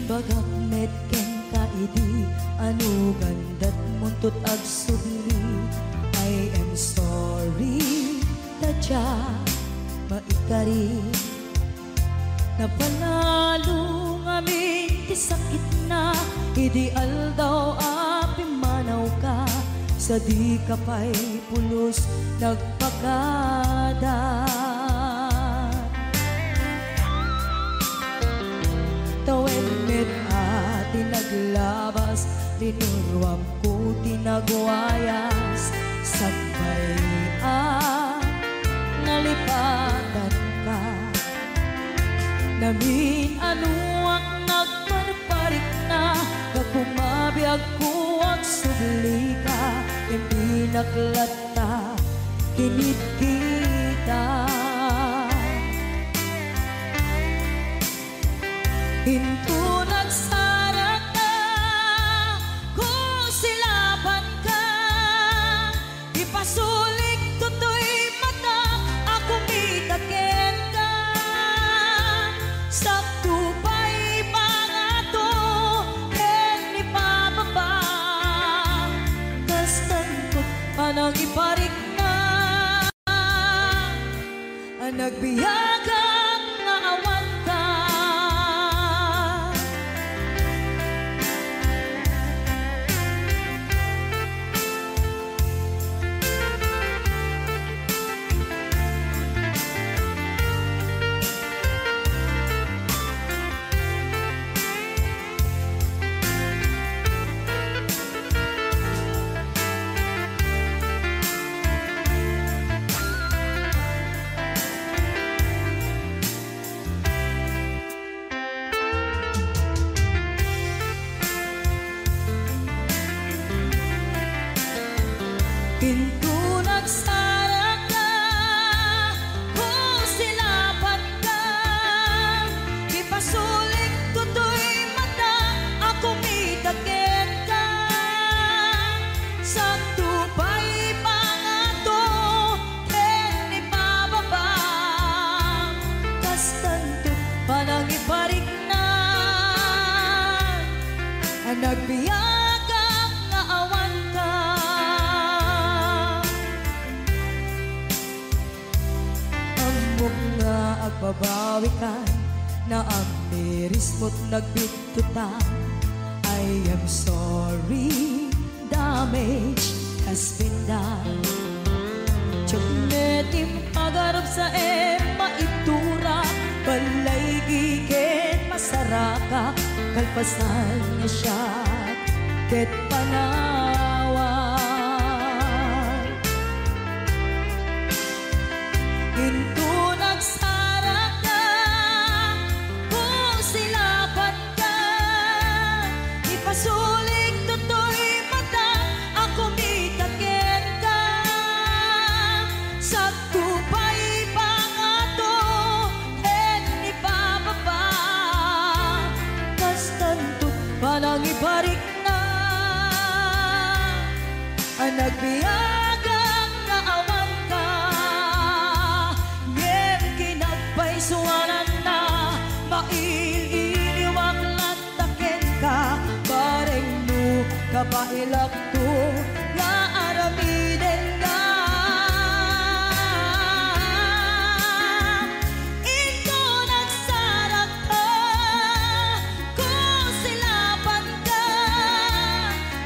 Bagak met ken kaidi anu gandat muntut ag subli. I am sorry tadya maikari napanalo ngamin ti sakit na ideal daw api manaw ka sa di kapay pulos nagpakada. Tawen met ati naglabas tinuruam ko tinagwayas sabay nalipatan ka namin anuak nagparparik na pagkumabiyag ko ang subli ka hindi naklata kinit kita. Hinto nagsarap na kung silaban ka ipasulik tutoy mata ako mitakin ka sakto pa'y pangato ken ipababa kastantot panang iparik na ang nagbiyagang nga awan ka. Hinto nagsarap ka kung silaban ka ipasulik tutoy mata ako mitakin ka sakto pa'y pangato ken ipababa kastanto panang iparik na ang nagbiyagang nga awan ka. Nga agbabawi ka na ang miris mo't nagbitutan. I am sorry, damage has been done. Tiyagnetim pagarap sa maitura balay giken masaraka kalpasan niya siya ket panawan. Hinto nagsarap ka kung silaban ka ipasulik tutoy mata ako mitakin ka sakto pa'y pangato ken ipababa kastantot panang ibarik na ang nagbiyagang nga awan ka. Suwanan na maililiwag latakin ka bareng mo kapailak to nga aramiden ka. Ito nagsarap ka kung silaban ka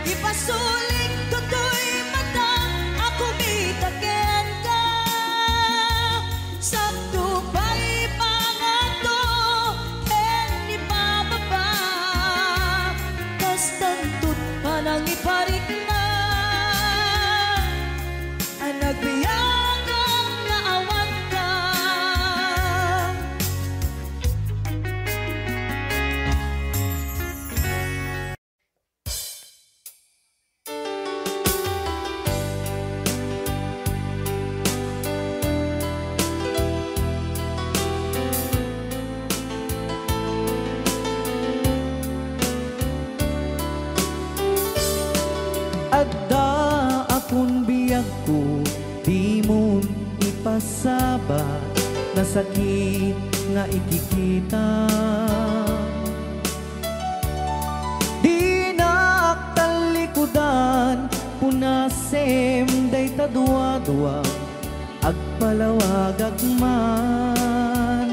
ipasulik tutoy mata ako mitakin ka sakto pa'y panang iparik na ang nagbiyagang nga awan ka. Adda akong biyag ko, di mo ipasabat na sakit nga ikikita. sa duwa-duwa agpalawag agman.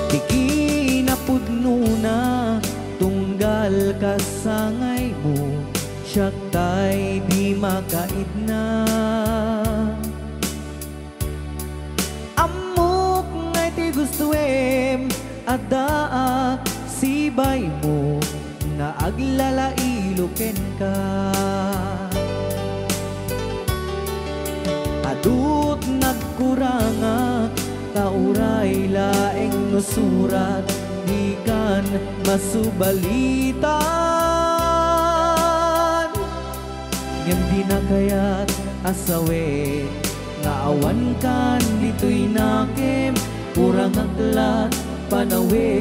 Di kinapudno na tunggal kasangay mo, siya tay di makaidna. Amok ngay ti gustuem adaa sibay mo nga aglalailuken ka. Adut nagkuranga tauray laeng nusurat di kan masubalitan. Ngem di na kayat asawe nga awan kan dito'y nakem kurang aglat panawe.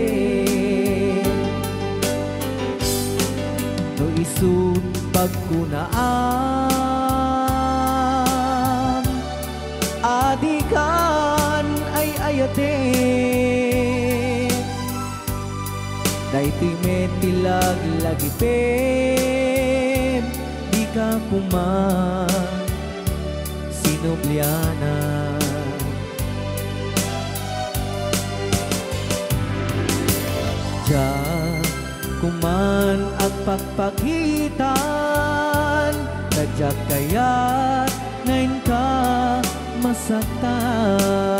No isut pagkunaan adikan ay ayate daytoy metilag lagipem di ka kuman sinubliana. Diyan kuman ang pagpakitan nadyak kaya't ngayon ka masaktan.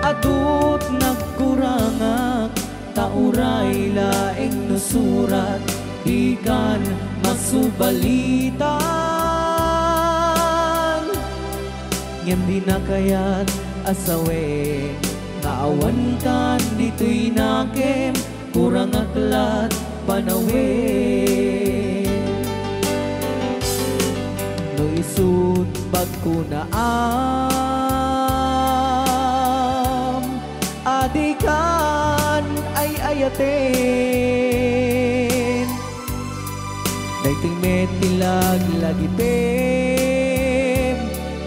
Adut nagkurangak tauray laeng nusurat di kan masubalitan. Ngem di na kayat asawe nga awan kan dito'y nakem kurang aklat panawe. No isut pagkunaan adikan ay ayaten daytoy metilag lagipem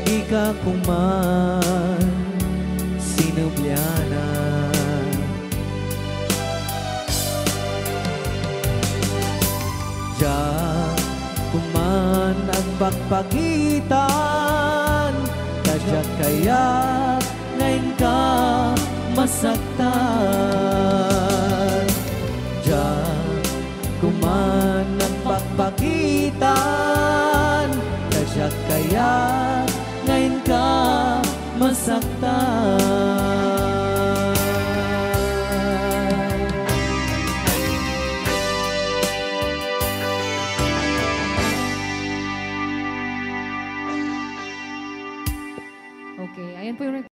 di ka kuman sinubliana. Diyan kuman ang pagpagitan kadyak kaya ngayon ka masaktan. Diyan kuman ang pagpakitan kadyak kaya ngayon ka masaktan. Okay, ayan po yung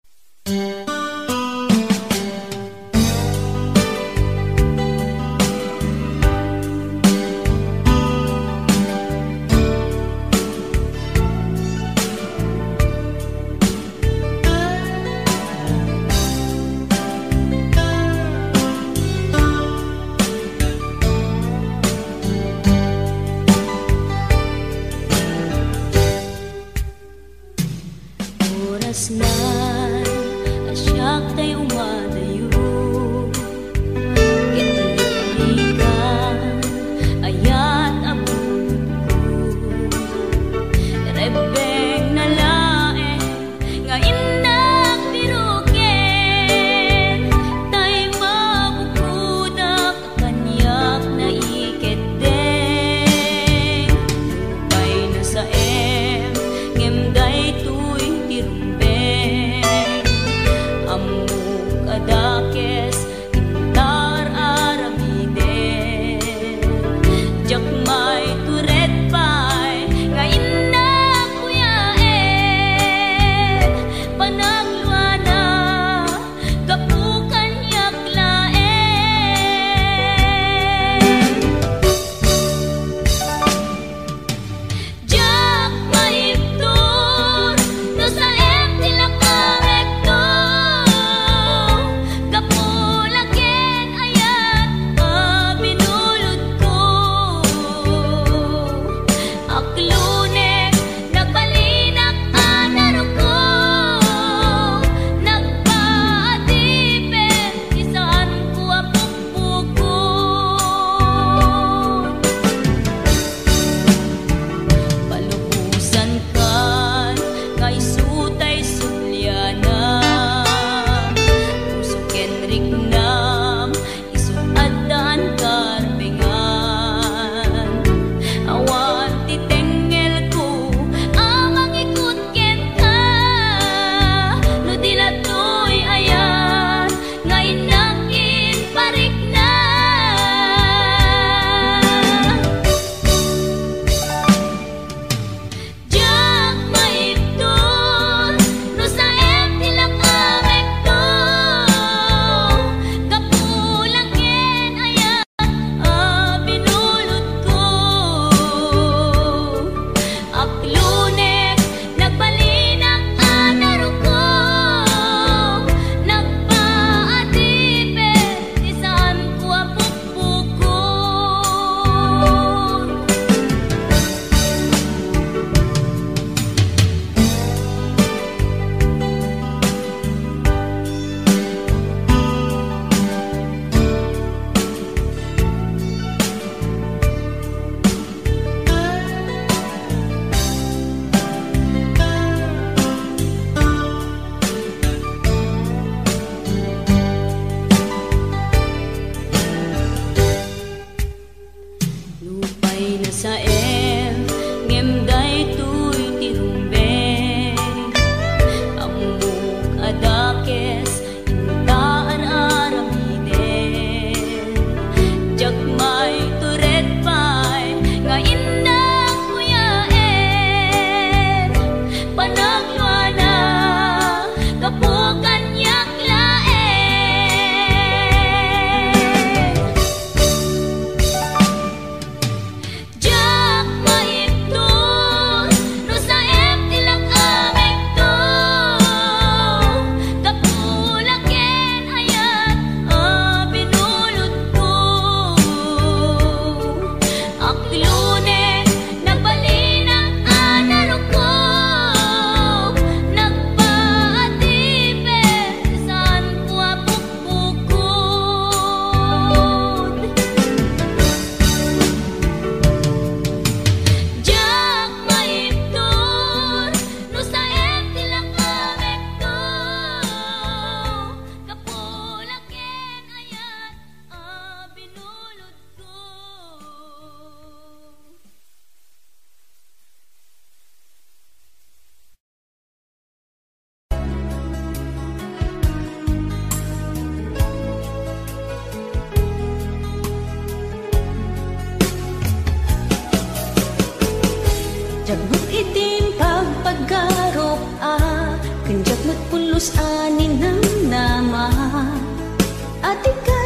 oras na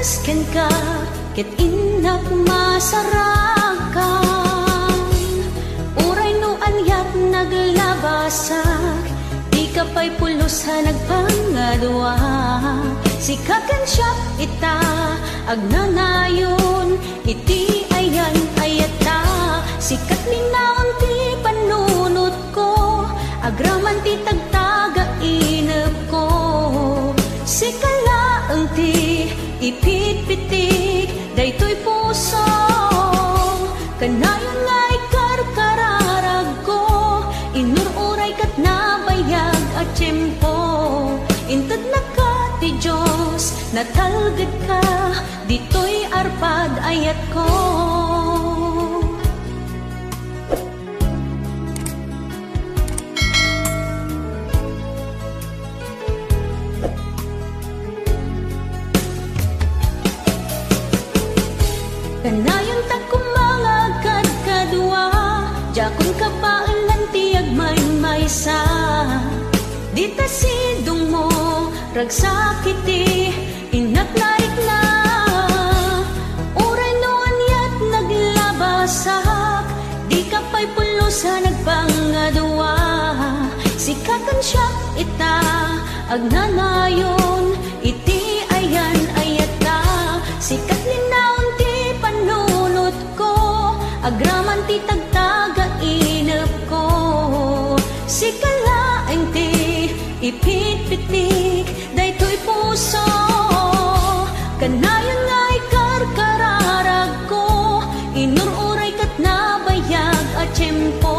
ken ka ket inak masarakan. Uray no anyat naglabasak, di ka pa'y pulos ha nagpangadwa. Sikakan siya ita agnanayon, iti ayan ayata. Sikat linaon ti panunot ko, agraman ti tagtaga inep ko. Sikalaang ti ipit-pitik, daytoy puso. Kanayon nga'y karkararag ko, inururay kat nabayag at tiyempo. Intad na ka ti Diyos, natalgad ka, dito'y arpad ayat ko. Kanayon ta kumangagad kadwa, jakon kapaalan ti agmay-maysa. Dita sidong mo, ragsakiti, inaknarik na. Uray no anyat naglabasak, di ka pa'y pulos ha nagpangadwa. Sikakan siya ita, agnanayon, iti ayan ayata. Sikat linaon ti panunot ko, agraman ti tagtaga inep ko. Sikalaeng ti ipit-pitik, daytoy puso. Kanayon nga'y karkararag ko, inururay kat nabayag at tiyempo.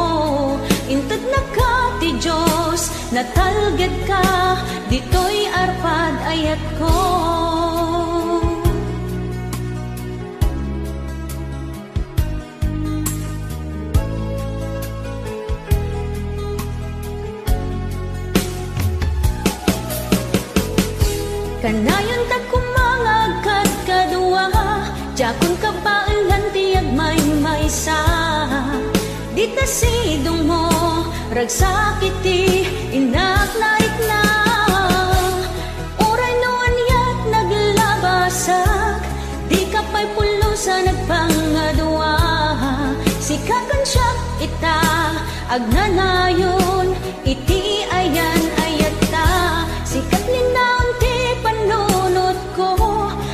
Intad na ka ti Diyos, natalgad ka, dito'y arpad ayat ko. Kanayon ta kumangagad kadwa, jakon kapaalan ti agmay-maysa. Dita sidong mo, ragsakiti, inaknarik na. Uray no anyat naglabasak, di ka pa'y pulos ha nagpangadwa. Sikakan siya ita, agnanayon, iti ayan ayata. Sikat linaon ti panunot ko,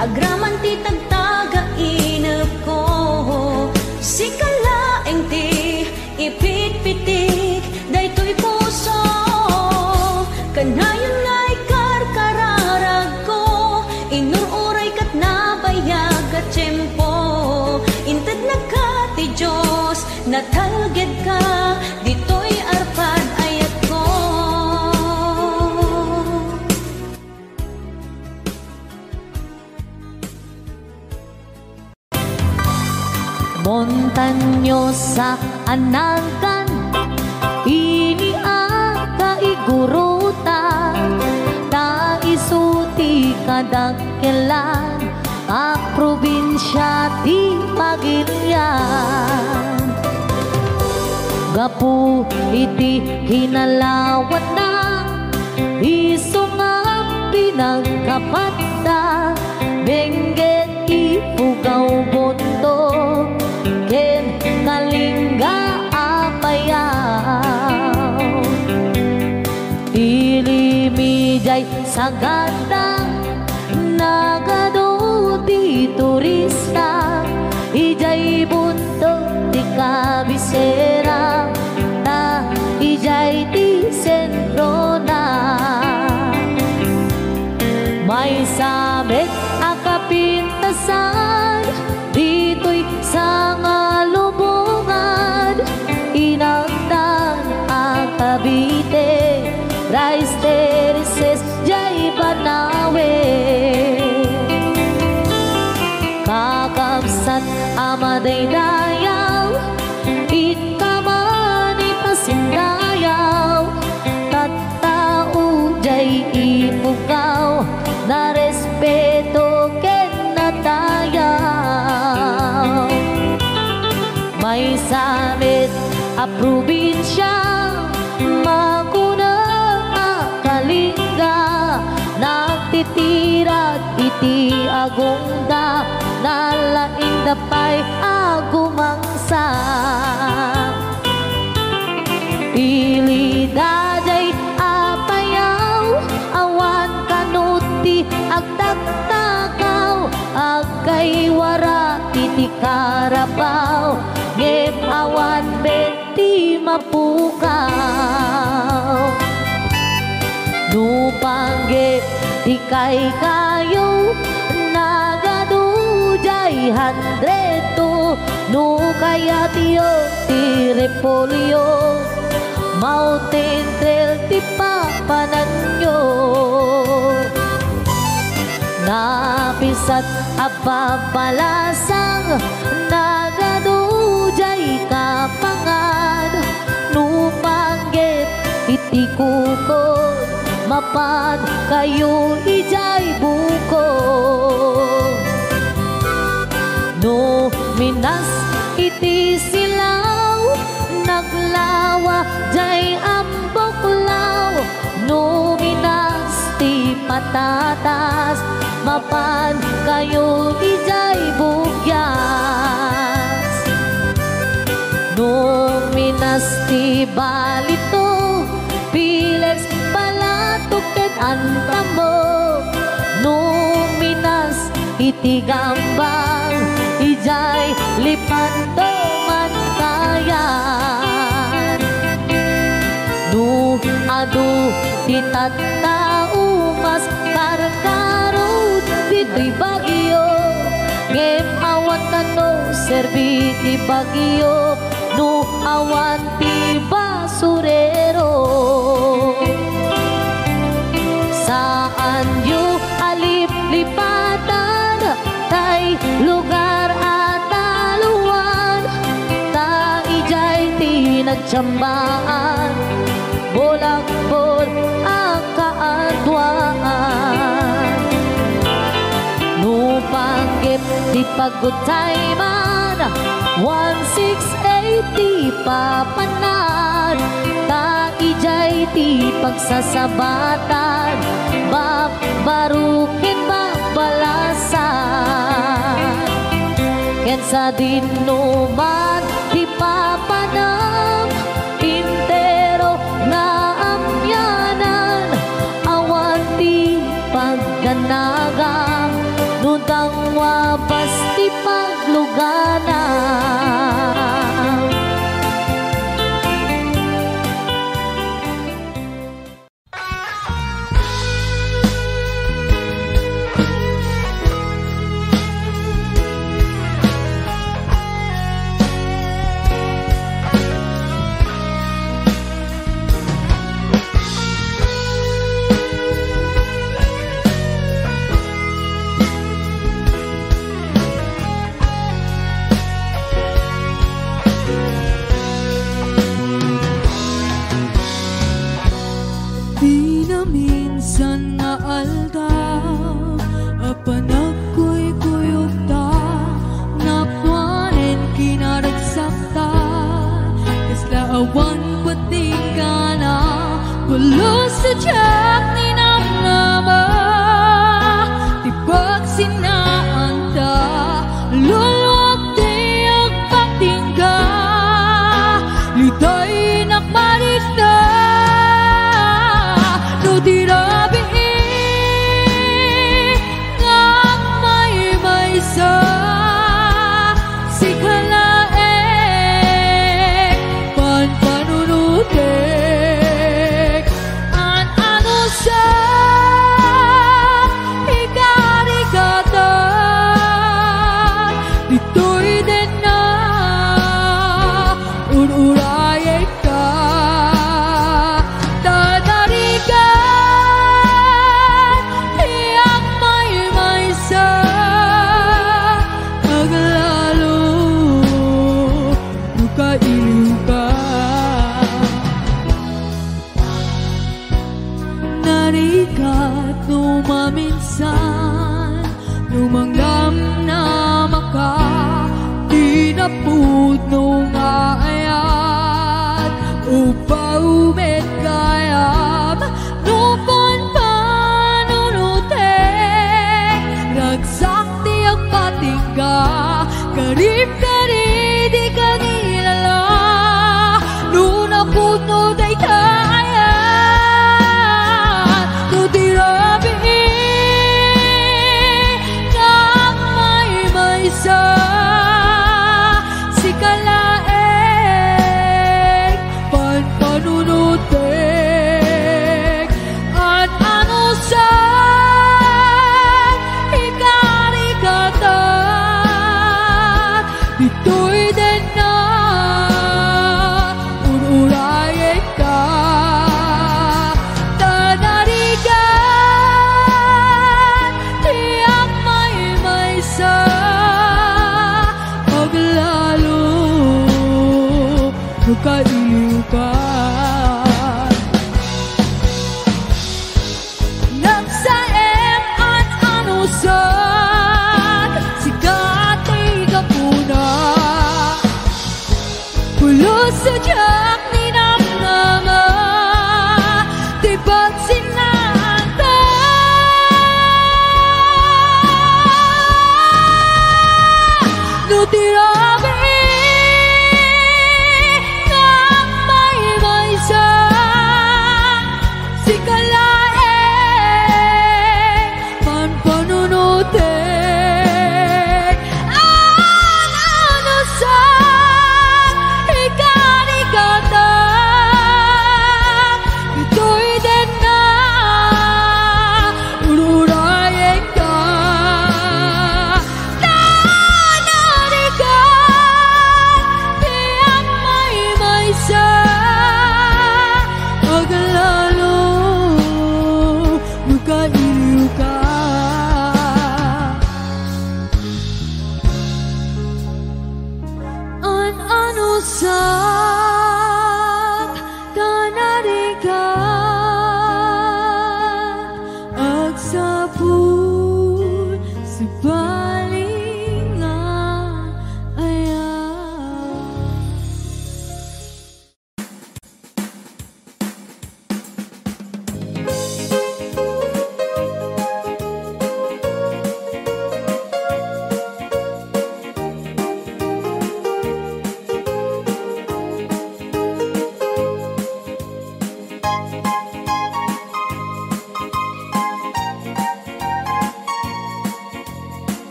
agraman ti tagtaga inep ko. Sikalaeng ti ipit-pitik, daytoy puso. Kanayon nga'y karkararag ko, inururay kat nabayag at tiyempo. Intad na ka ti Diyos, natalgad ka, dito'y arpad ayat ko. Montanyosa anagan, iniaka iguruta, ta isuti kadagkelan, ang probinsya ti Pagirian. Gapu iti hinalawat na, isungam pinagkapata, bengget ipugaw boto, ken kalingga apayaw. Ilimijay sagada, nagado di turista, ijay buntog di kabisera, ta ijay di sentro na. May sabit akapintasan, dito'y sa ngalubungan, inagdan ang Cavite, rice terraces jay Banawe. Kakabsat amaday dayaw, itamani pasindayaw, tattao jay ipukaw, na respeto ken natayaw. May samit a probinsya, makuna kalingga, nagtitirat iti agungda nalaing dapay agumangsa pili daday apayaw awan kanuti agtaktakaw agkay wara iti karabaw ngem awan benti mapukaw no panggit di kay kayo nagadujay handreto no kaya tiyo ti repolyo mountain trail ti papananyo napisat ababalasang nagadujay kapangan no panggit iti kukod mapad kayo ijay buko no minas iti silaw naglawa jay amboklaw no minas ti patatas mapad kayo ijay bugyas no minas ti balito pilex balatuket antamo no minas iti gambang ijay lipanto man kayan no adu ti tattao mas karkarod dito'y bagyo ngem awan kano serbi ti bagyo no awan ti basurero saan yu alip-lipatan tay lugar at aluan ta ijay ti nagtsambaan bolak-bol ang kaadwaan no panggit di pagutay man 1680 papanan ta ijay ti pagsasabatan babarukin babalasan ken sa dinuman ti papanam intero na amyanan awan ti pagganagang nutang wapas ti pagluganan minsan nga aldaw apanag ko'y kuyog ta napwanen kinaragsakta kasla awan pating ka na pulos sa tiyak ni namnama tipag sinaanta lulwag di agpatingga litay nakmaris na dirabi ngang may sa si kalaek panpanunutek an ano sa ikarigatan dito'y din na unurayek ka dadarigan kailiw ka narikat numaminsan lumanggam na maka tinapud nung ayat upaumet kayam nupon panunutek Karib-kari di kanilala Luna puno day tayan Tutirabi Kang may sa Si kalaeng Panpanunutek At ano sa Ikarikatan Ito'y din na Unurayin ka Tanarigan Tiyak may sa Paglalo Nagkailiw ka Nagsaem at anusan Sigati ka puna Pulos sa tiyak ni Namnama Diba't sinanta Nutirabi Nang may sa Si kalaeng Panpanunutek Ang ano sa Ikarikatan Ito'y din na Ururayin ka Tanarigan Tiyak may sa Paglalo Nagkailiw ka An ano sa Tanarigan Agsapul Sa balingan ayan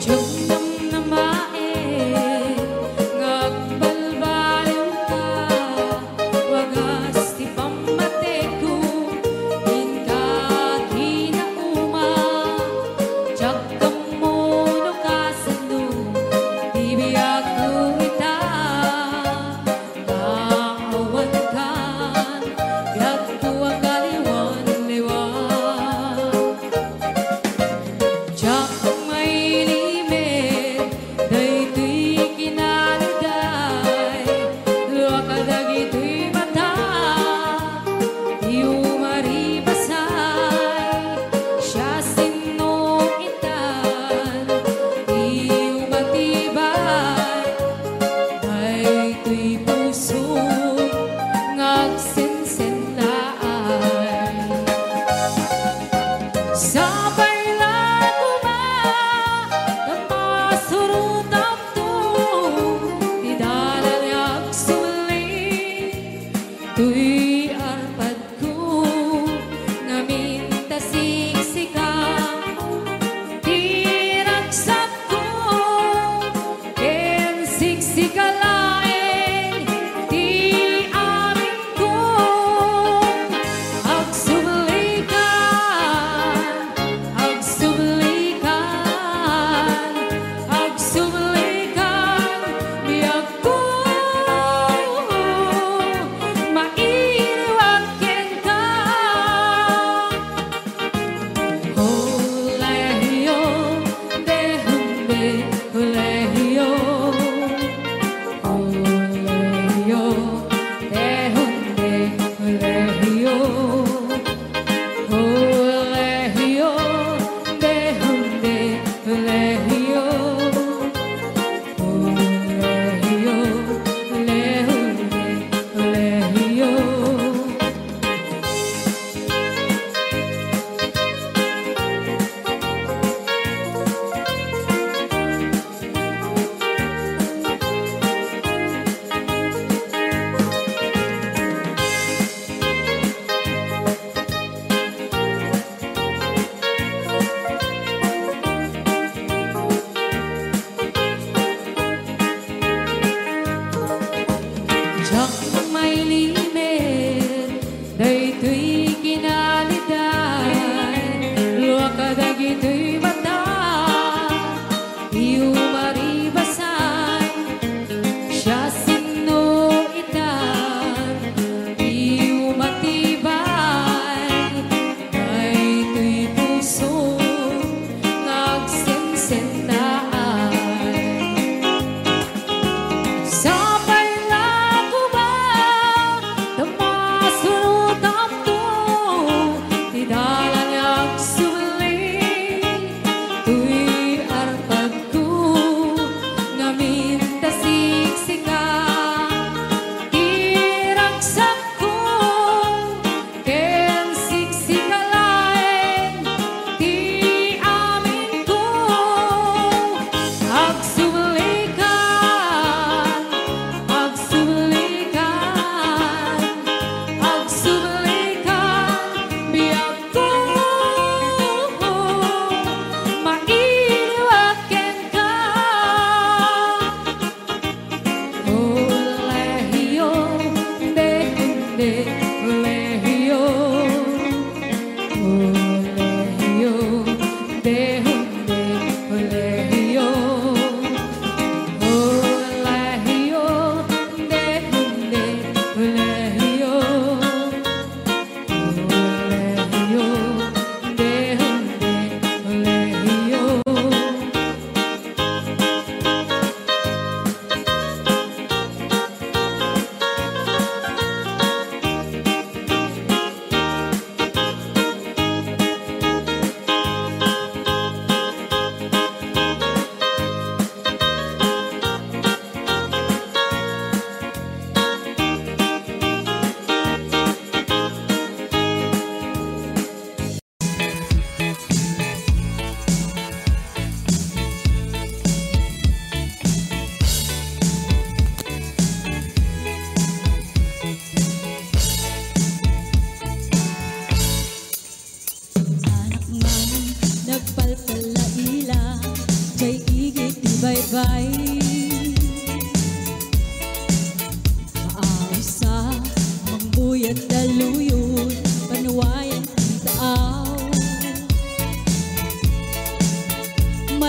Jumdam na mae Ngagbalbaliw ka Wagas ti pambateku Inka kinauma Jagkam mo no kasando Ibiyag ko ita Kaawan kan Yag ko ang galiwan-liwan Diyak may limit Dayto'y kinaliday Luakadag ito'y mata Di umaribasay Siya sinuitan Di umatibay Dayto'y puso Ngagsinsinlaay Sabay lang Namasurutap to Idalanyag suli Tuy arpad ko Ngaminta siksikan Tiragsap ko Ken siksikalaeng Di amin ko Agsulikan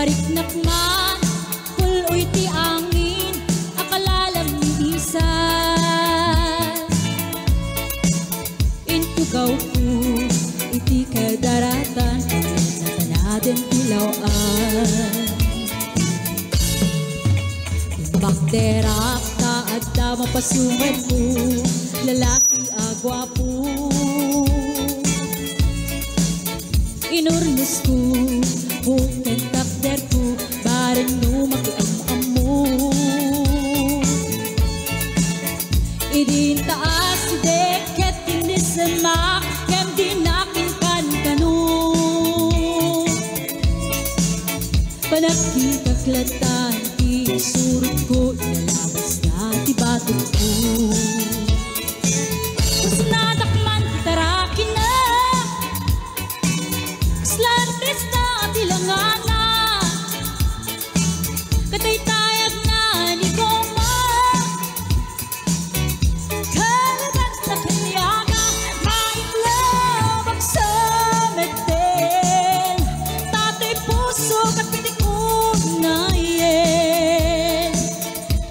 Mariknak man, puloy ti angin, akalalam ni isan. Intugaw ko, iti kadaratan, natanaden tilawan. Bakterak taad na mapasumad ko, lalaki agwapo. Inurnos ko, bukan takder ko, barang no makiam-am mo. Idin taas si deket tinisamak, kem dinakin kan kanu. Panagkikaklatan, isurot ko, ilalabas na tibatok ko. Mas nadakman tarakin na, slantes na tilangana, katay tayag na ni Goma. Kalabas na kanyaga, maiklabag sa metel, tatay puso kapitik unayin.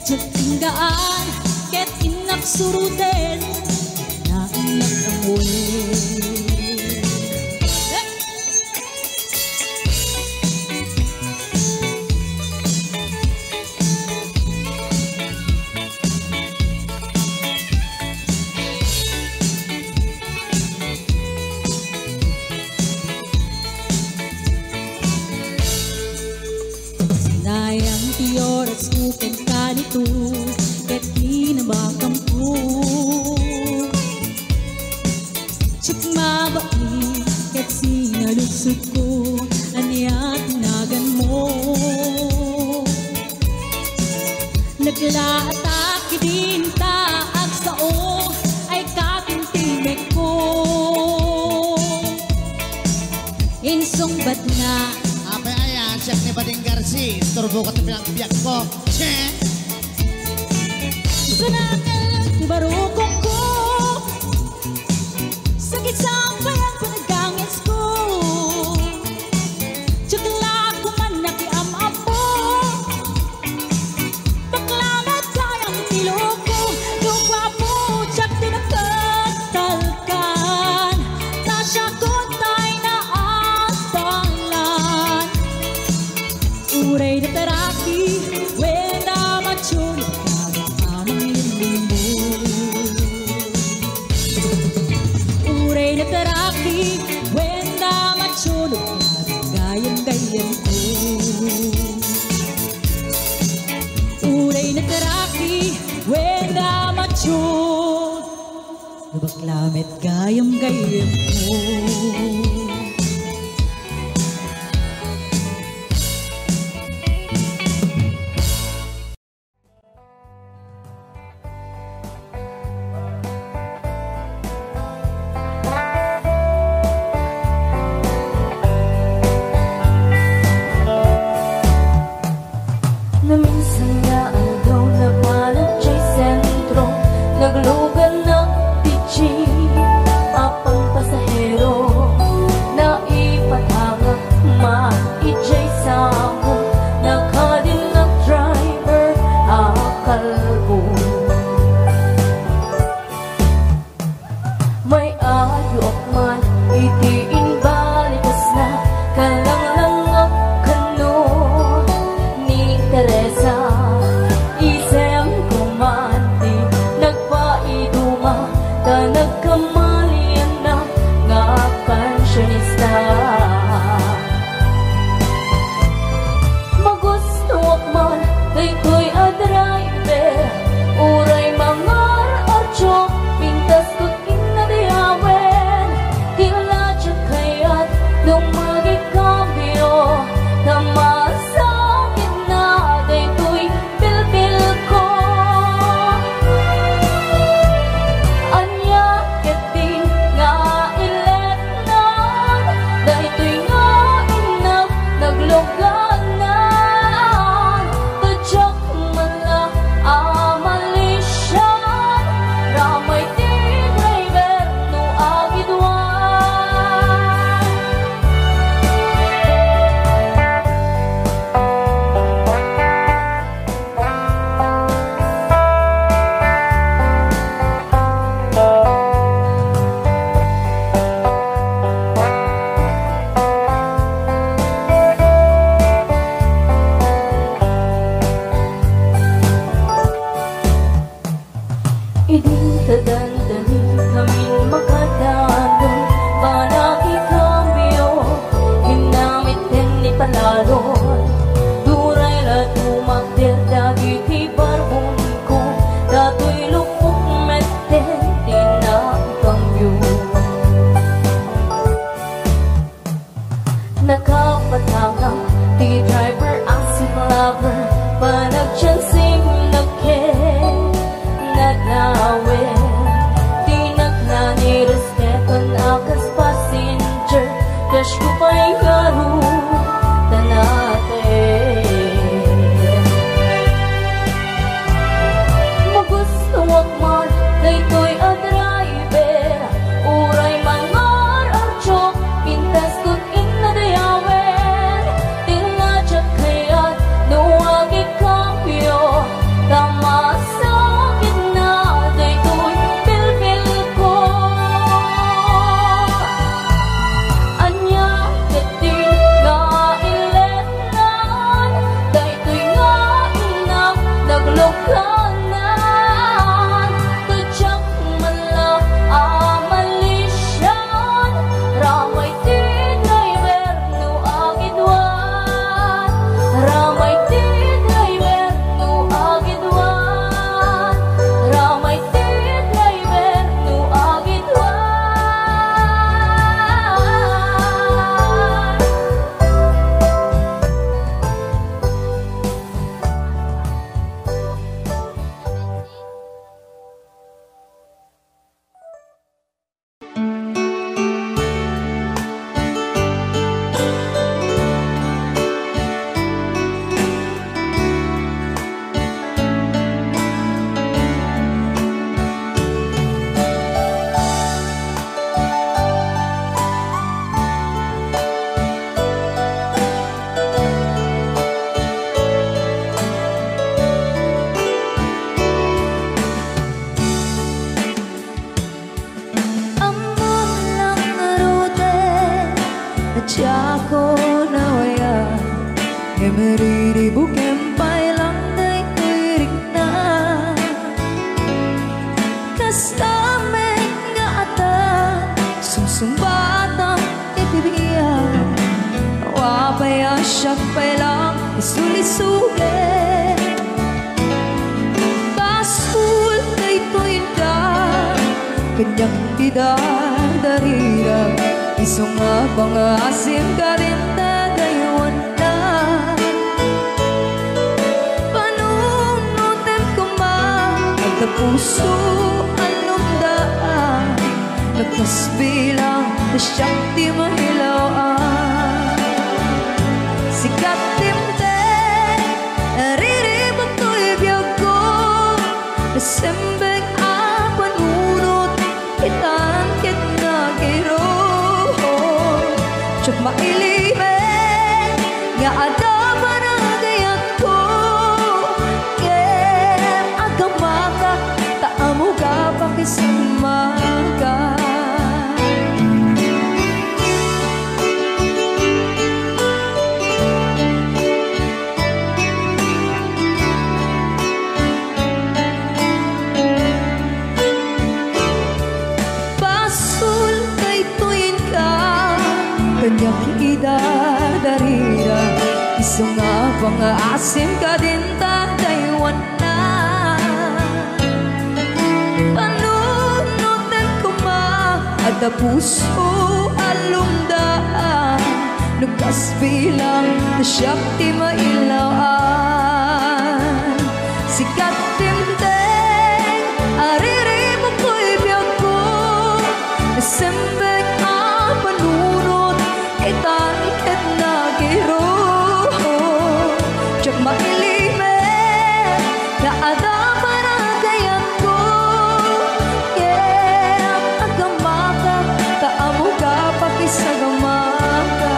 Tiyagtinggaan, ket inak suruten, na inak amuin. Sinayang ti oras uken kanito, ket kinabakam ko. Tsukmabai, ket sinalusot ko, anya tinagan mo. Naglaatake din taag sao, ay kapintimek ko. Insong ba't na Chef ni Bading Garci, turbo ko ito pinang-biyak ko. Che! Sanakal ni barukong ko, sakit sa bayan ko nagangis ko. Tsagla ko man nakiam-am mo, baklamat kayang niloko. Lugwa po, tsak tinagkatalkan, tasya ko tay na atalan. Uray na teraki, wenda machun, amang lilimbo. Uray na teraki, wenda machun, gayang-gayang ko. Uray na teraki, wenda machun, baklamet gayang-gayang ko. Na minsan nga agaw na palag siya'y sentro, naglugan ng pichi, apang pasahero, na ipatangak ma-ijay samo, nakadin ng driver, akalbo. May ayok man, itiin balikas na, kalanglang kano ni Teresa. Isem kumanti, nagpaiduma, ta nagkamalian na nga pensionista. Magusto man, daytoy a driver, uray mangar archo, pintas ko't inadiawen, tila siya kayat nung magikambyo, na masakit na daytoy pilpil ko. Anya keting nga ilet nan, daytoy nga inak nagluganan, tadyak mala amalisyan, ramay ti driver no agidwan. nakapatangang di driver asing lover panagchansing nagke nadawin di nagnani respeton akas passenger cash ko pa'y garo tanate magusto wag man daytoy a driver uray mangar archo pintas kut inna dayawen tinajak kayat nuwagi kampyo tamasakit na daytoy pilpil ko anya katin nga iletnan daytoy nga inang naglokan Jako nawaya Emeriri bukem pailang day kuirik na Kastamek nga ata Sumsumbatang itibiyan Wapaya siya pailang isuli-suli Basul kay tuinda Kanyang didardarira Isong nga pangasim ka rin tagayon na Panunutin ko man At na puso anong daan Nagkasbilang na siyang di mahilawaan Sikat timte Nariribag ko'y biyag ko Nasembeng apanunot Kitaan kit na giro Chok mailimen nga ada panagayat ko Kem agamaka taamo ka pakisamaga Basul kay tuyin ka Kanyang idadarira Isang nga pang-aasim ka din tataywan na Panunutin ko ma At na puso alumdaan Nagkasbilang na siyak di mailawaan Sikat timteng Ariribog ko'y biyag ko Nasembeng apanunot Itan ket nagiro Chok mailimen Na ada panagayat ko Kem agamaka Taamo ka pakisagamaka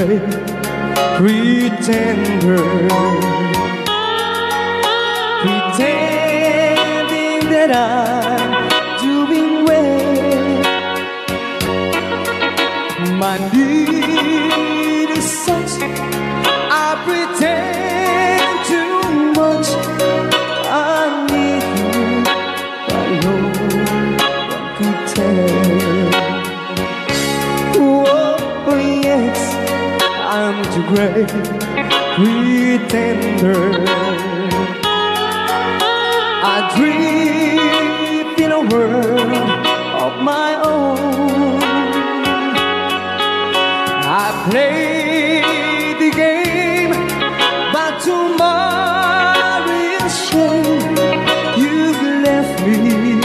great pretender, pretending that I'm doing well. My need is such, I pretend too much. I need you, but no one could tell. Oh yes, I'm too great pretender. I dream in a world of my own. I play the game, but tomorrow is shame. You've left me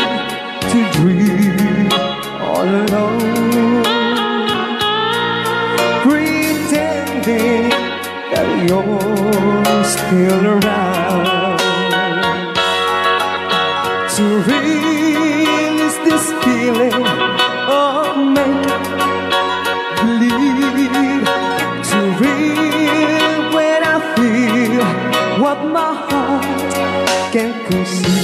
to dream all alone, pretending that you're still around. To release this feeling of make-believe, to real when I feel what my heart can't conceive.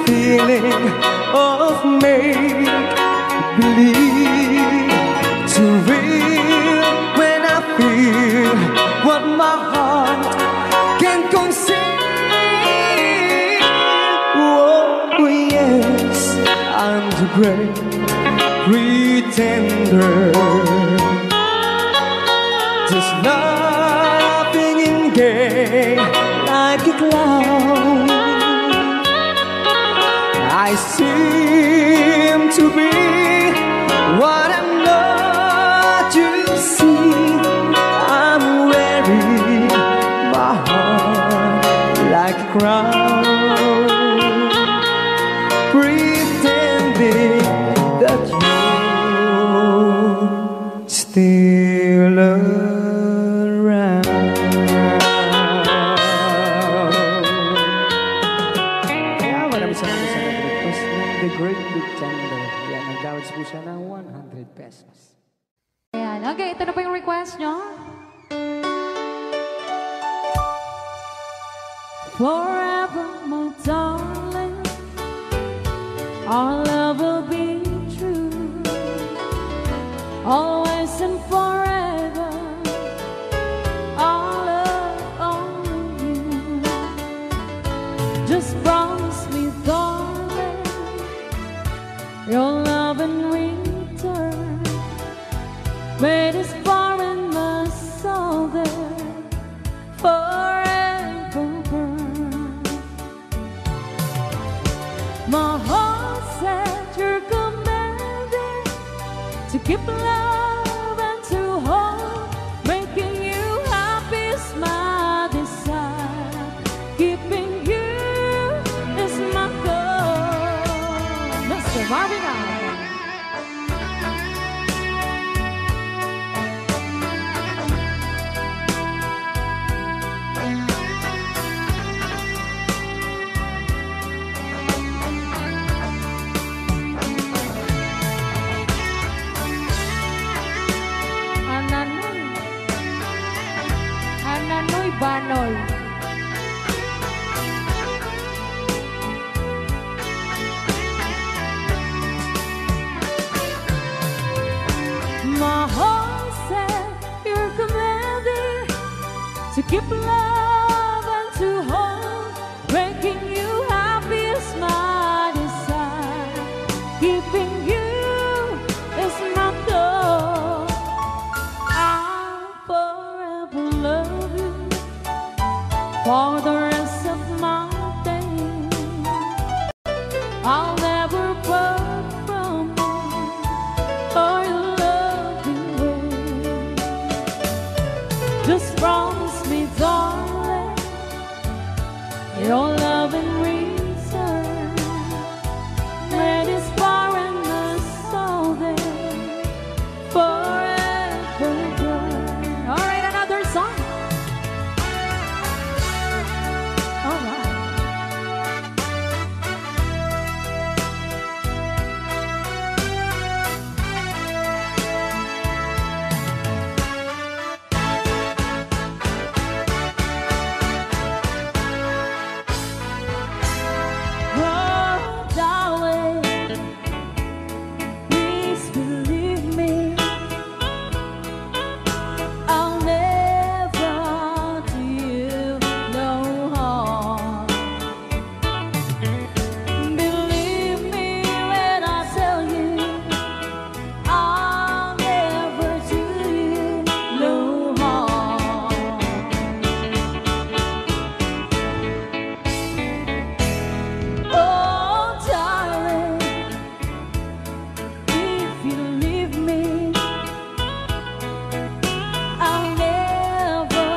Feeling of make-believe, to real when I feel what my heart can conceive. Oh yes, I'm the great pretender, just laughing in gay like a clown. I seem to be what I'm not, you see. I'm wearing my heart like a crown, pretending that you're still around. Kaya maraming salamat sa The Great Pretender. Yan, nag-downloads po siya ng 100 pesos. Ayan, okay, ito na po yung request nyo. Forever, my darling, our love will be true. Always and forever, our love only you. Just promise me, darling, your love in return, made us far in my soul there, forever burn. My heart said you're commanding to keep love and to hold, making you happy is my desire, keeping you is my goal. Mr. Marvin Allen. Ananoy Banoy. My heart said you're commanding to keep love and to hold, making you happy is my desire, keeping you is my goal. I'll forever love you for the rest of my days. I'll never part from you, Just promise me, darling, your love and return. Let this barrenness all there forever burn. All right, another song. All right. Oh, darling, please believe me. I'll never do you no harm. Believe me when I tell you, I'll never do you no harm. Oh, darling, if you leave me, I'll never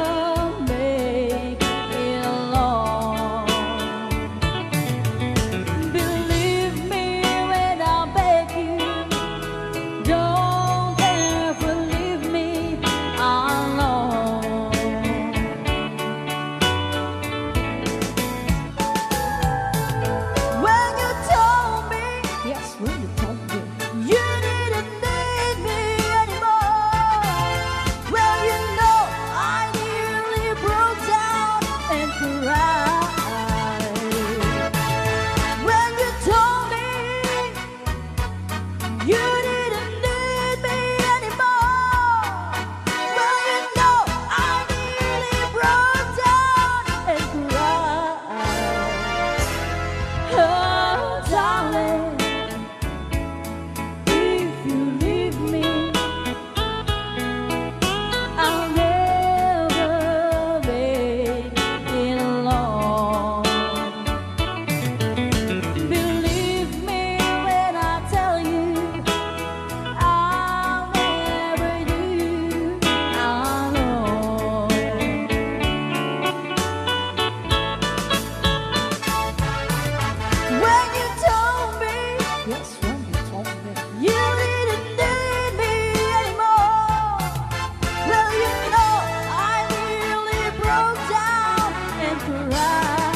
make it long. Believe me when I beg you, don't ever leave me alone. When you told me, yes, when you told me, you didn't need me anymore. Well, you know, I nearly broke down and cried. When you told me you didn't need me anymore. Well, you know, I nearly broke down and cried. Oh, darling, if you leave me, I'll never make it long. Believe me when I tell you, I'll never do you alone. When you told me, yes, when you told me, you didn't need me anymore. Well, you know, I nearly broke down and cried.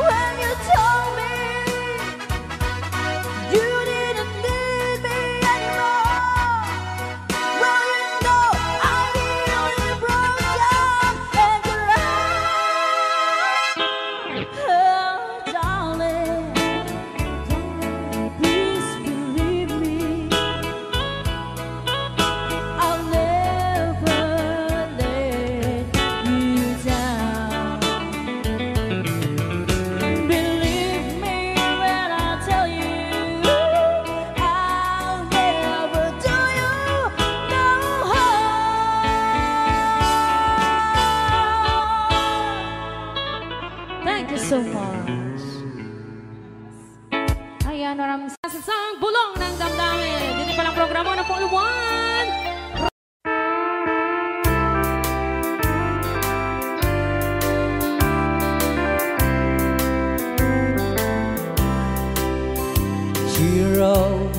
When you told me you didn't need me anymore. Well, you know, I nearly broke down and cried. Oh, darling, please believe me. I'll never let you down. Believe me when I tell you, I'll never do you no harm. Thank you so much. Ayan, maraming sasang bulong ng damdamin. Dito palang programa na po iwan. She wrote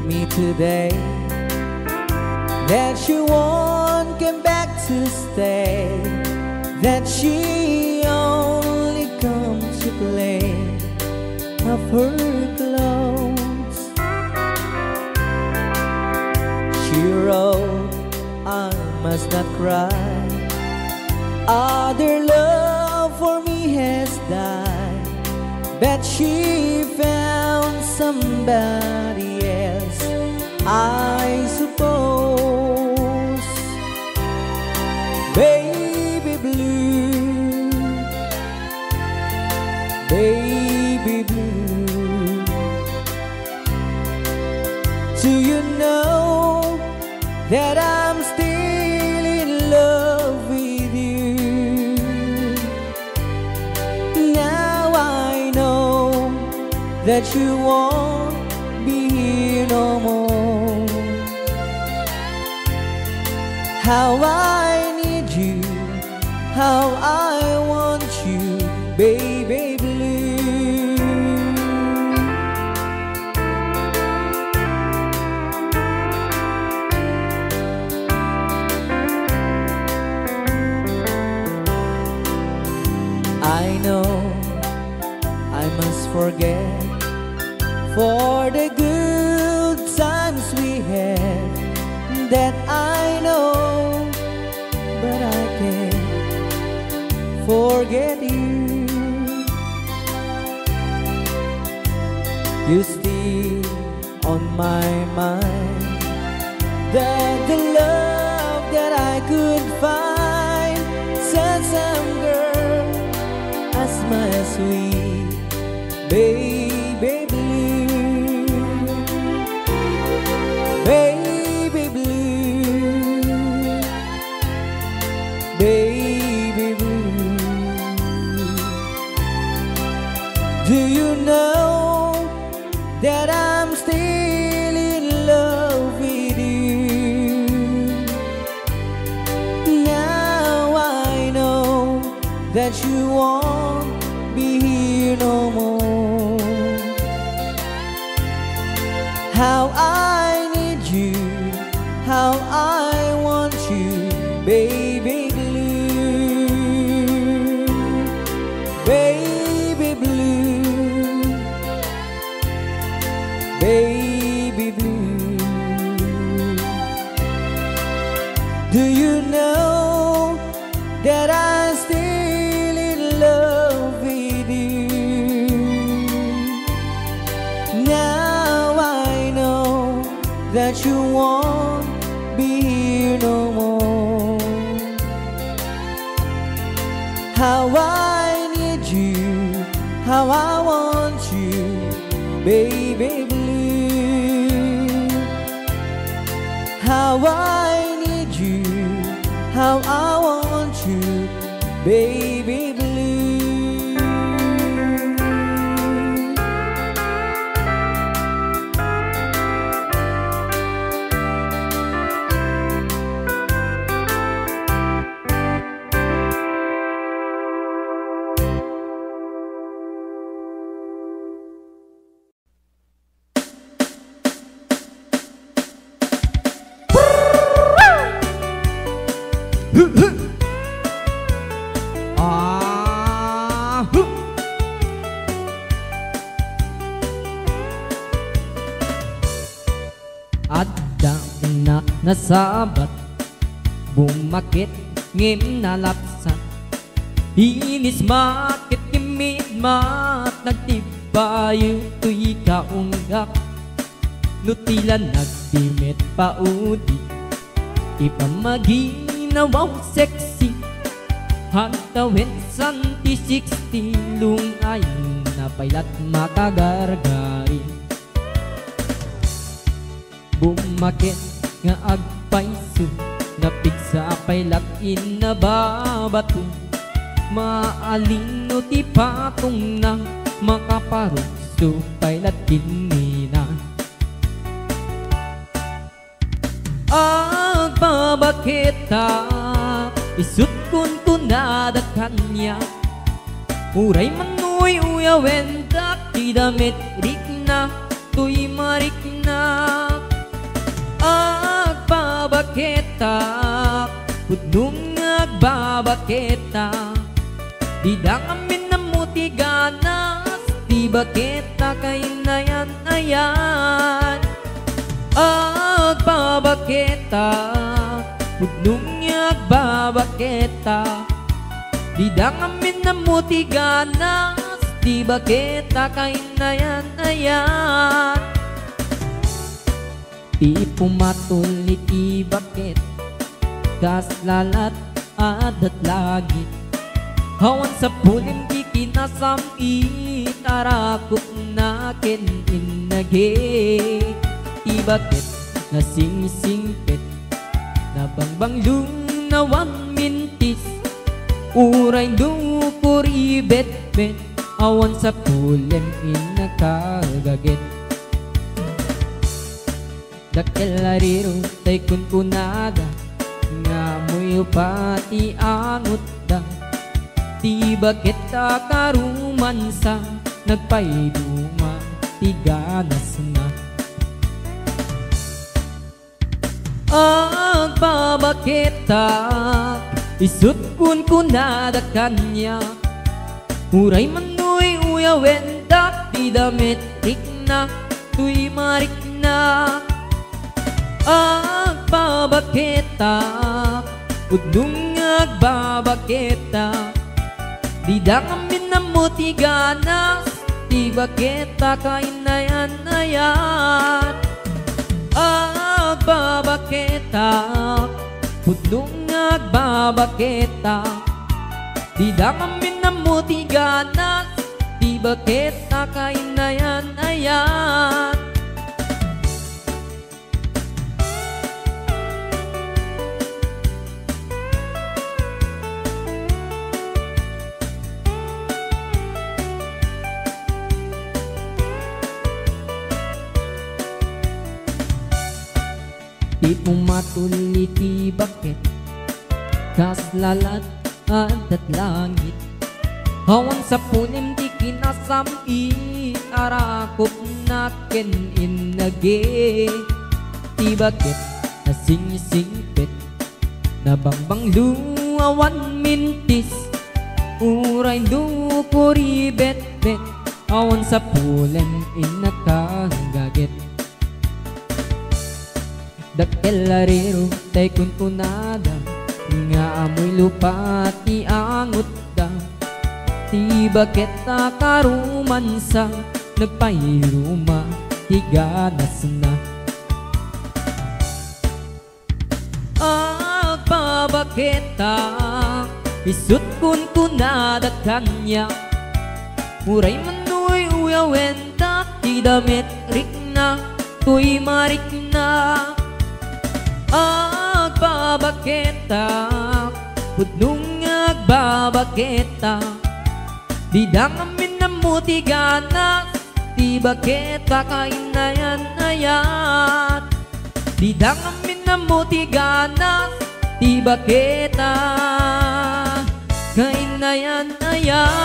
me today that she won't come back to stay, that she only comes to play of her clothes. She wrote, I must not cry, other love for me has died, but she found somebody else, I suppose. Baby blue, baby blue, do you know that I'm still in love with you? Now I know that you won't be here no more. how I need you, how I want you, baby blue. I know I must forget for the good times we had, that I know, but I can't forget you. You still on my mind, that the love that I could find, said some girl as my sweet baby blue, baby blue, baby blue. Do you know that I'm still in love with you? Now I know that you won't be here no more. How I need you, how I want you, baby blue, baby blue, baby blue. Do you know that I'm still in love with you? Now I know that you won't be here no more. How I need you, how I want you, baby blue. How I need you, how I want you, baby blue. Adang na nasabat, bumakit ngim nalapsat, inis makit ngimit mat, nagtibayo tuy kaunggak, nutilan nagtimit paudi, ipamaginawaw sexy, hantawin santi 60, lungayin na pailat makagargari. Bumakit nga agpaiso, napigsa pailat inababato, maalingo ti patong na, makaparugso pailat kinina. Agbabakita, isut kun kunada kanya, uray manuy uyawendak, tidamit rikna, tuy marikna. Agbabakita, pudnong agbabakita, didang amin na mutiganas, di bakita kay nayan-ayan. Agbabakita, pudnong agbabakita, didang amin na mutiganas, di bakita kay nayan-ayan. Di pumatulit ibakit, kas lalat adat lagi, hawan sa pulim di kinasamit, arakot na ken inagit. Ibakit na sing-singpit, na bangbang nawan mintis, uray dukur ibet-bet, awan sa pulim inakagagit. Dakil lariro tay kunkunada, nga lupati angot da. Di bakit karumansa nagpaiduma tiganas na. Agbabakita isut kun kunada kanya. Uray manuy uyawendak di damit rikna tuy marik na. Agbabakita udnung agbabakita di dangamin na mo tiganas. Di bakita kainayan-ayan. Agbabakita udnung agbabakita di dangamin na mo tiganas. Di bakita kainayan-ayan. Di pumatuli ti bakit kas lalat at langit. Hawan sa punim di kinasami arakop na ken inage. Di bakit nasing-singpit na bangbang luawan mintis. Uray lukuri bet-bet hawan sa pulen inakagagit. Dakelarero tay kunkunada nga amoy lupati angot da. Di bakit karumansa nagpairuma tiganas na. Agbabakita isut kunkunada kanya. Uray manuy uyawenta di damit rikna tuy marik na. Agbabakita udnung agbabakita di dangamin na mo tiganas. Di bakita kainayan-ayan. Di dangamin na mo tiganas. Di bakita kainayan-ayan.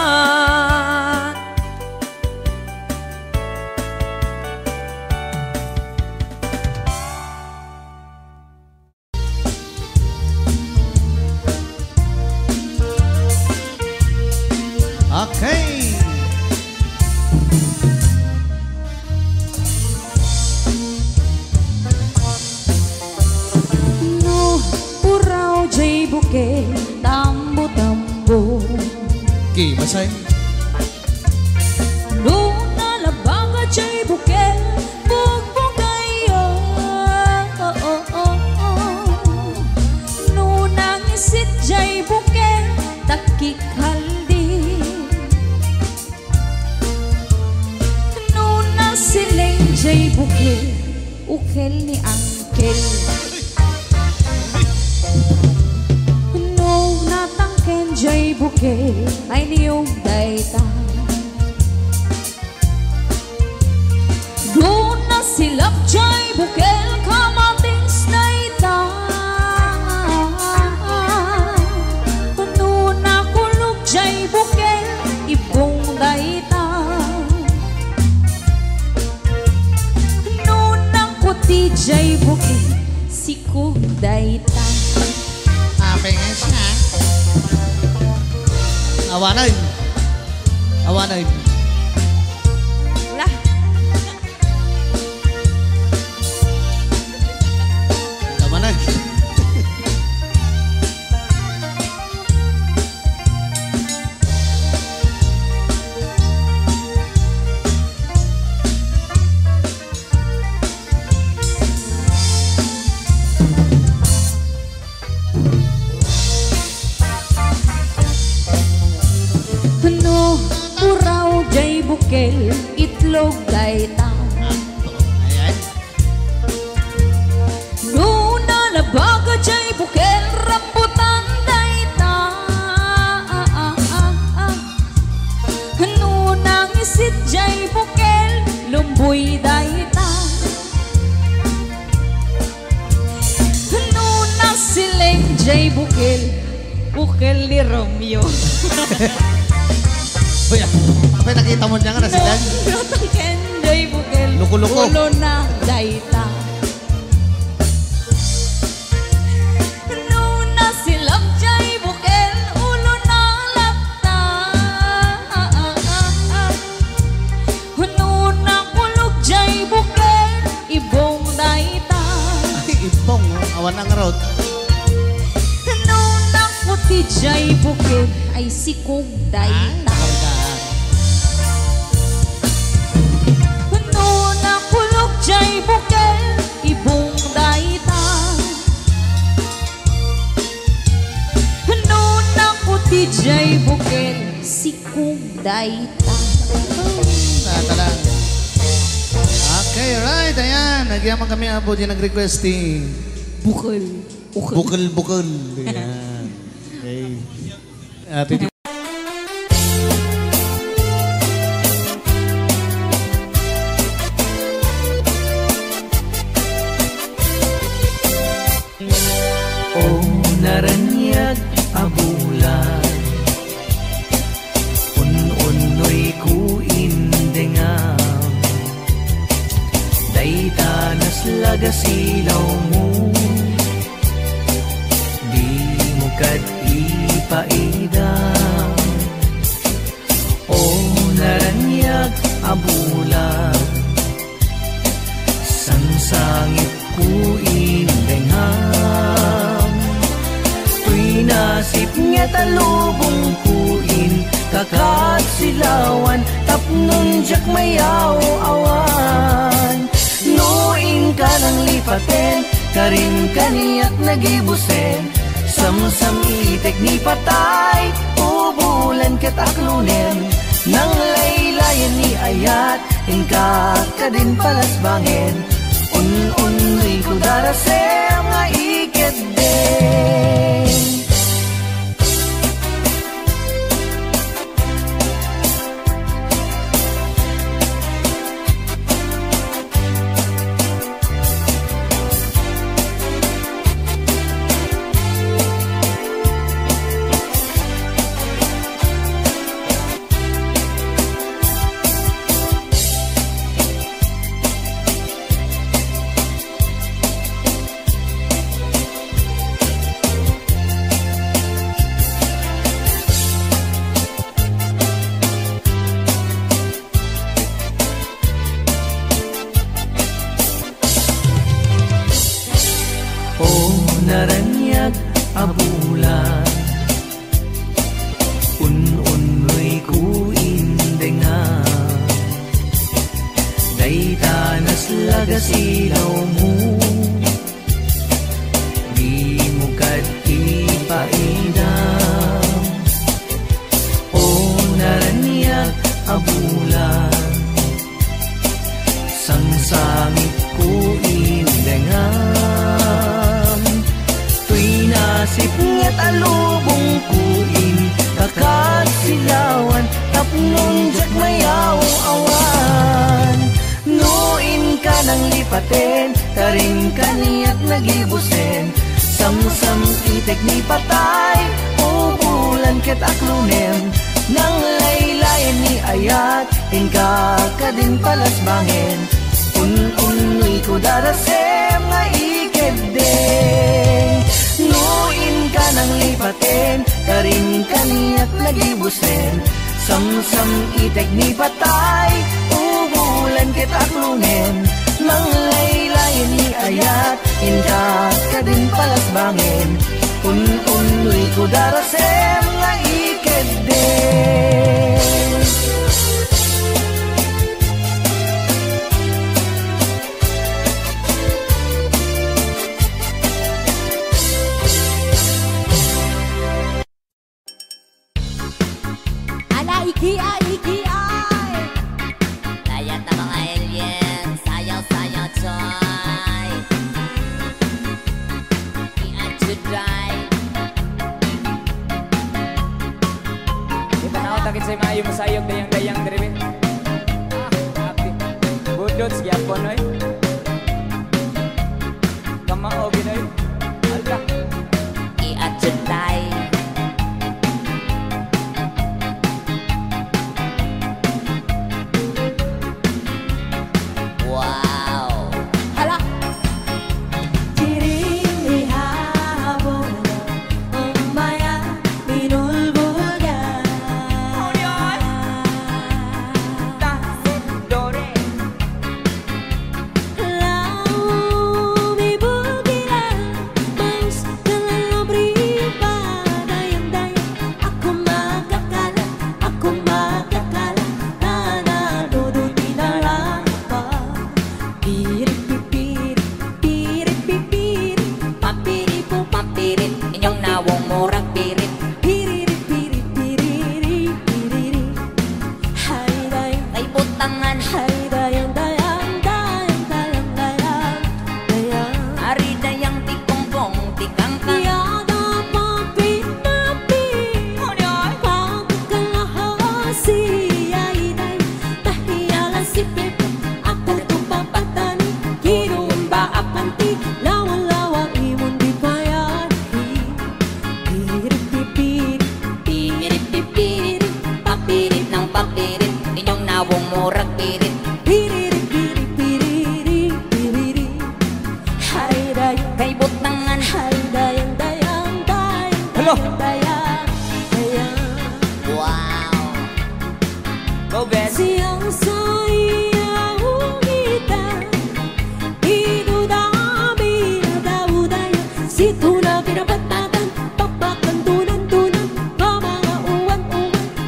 Okay. No, uraw jay buke, tambo-tambo. Okay, masay. No, nalabaga jay buke, bugbugayo. No, nangisit jay buke, takikhaldi. No, nasileng jay buke, ukel ni angkel. No, natangken jay buke, ay niyong dayta. No, nasilap jay bukel, kamatings dayta. No, nakulog jay bukel, ibong dayta. No, nakuti jay bukel, sikog dayta. Pengen siya. Awanan. Awanan. Lah, Awanan. no, uraw jay bukel, itlog dayta. Ayan. No, nalabaga jay bukel, rambutan dayta. No, nangisit jay bukel, lumboy dayta. No, nasileng jay Kenjay Bukil, Bukil ni Romeo. Uy, apa nakita mo niya nga na sila? Notong Kenjay Bukil, Luko-luko. ulo na daita. Nuna silam Jay Bukil, ulo na lapta. Nuna kulog Jay Bukil, ibong daita. Ay, ibong, awan ng road. Nuna puti Jay Bukil, ay sikog daita. Nuna kulog Jay Bukil, ibong daita. Nuna puti Jay Bukil, sikog daita. Talang. Okay, right. Ayan. Nagyaman kami abo din nag-requesting. Bukil. Bukal-bukal. Ayan. Okay. Titi. O naranyag abulan, un-unoy ku indengam, daytanas laga silaw mo, di mo kad ipaidam. O naranyag abulan, sangsangit ku indengam, tuy nasip nga talubong kuin, kakat silawan, tapnon jak mayaw awan. Noin ka ng lipaten, karin kaniyak nagibusen, samsam itek ni patay, ubulan kataklunen, nang laylayan ni ayat, ingka ka din palasbangin, un-unri ko darasem nga iket din. Naranyag abulan, un-unoy ku indengan, daytanas laga silaw mo, di mo kad ipaidam. O naranyag abulan, sangsangit ku indengan, nasip nga talubong kuin, kakat silawan, tapnon jak mayaw awan. Noin ka ng lipaten, karin kaniyak nagibusen, samsam itek ni patay, ubulan ket aklunen, nang laylayan ni ayat, ingka ka din palasbangin, un-unoy ko darasem nga iket din. Noin ka ng lipaten, karin kaniyak nagibusen, samsam itek ni patay, ubulan kitaklunen, nang laylayan ni ayat, inka ka din palasbangin, un-unoy ko darasem nga iket din. Iki-ai Layat na mga alien, sayaw-sayaw choy I-adjuday Kita na ako takit sa'yo maayo masayog dayang-dayang dirimin. Happy. Budot, gyapon oy. Kamao ginoy. Alka. I-at Juday. Wow. Hala. Inyong nawong murag pirit. Kay butangan. Ari dayang tikongkong tikangkang. Papirit ng papirit. Inyong nawong murag pirit. Kay butangan. Hello. Wow. Go best. Siang saya kita itu dami daudaya situ na pinapatatan papakan tunan mga uwan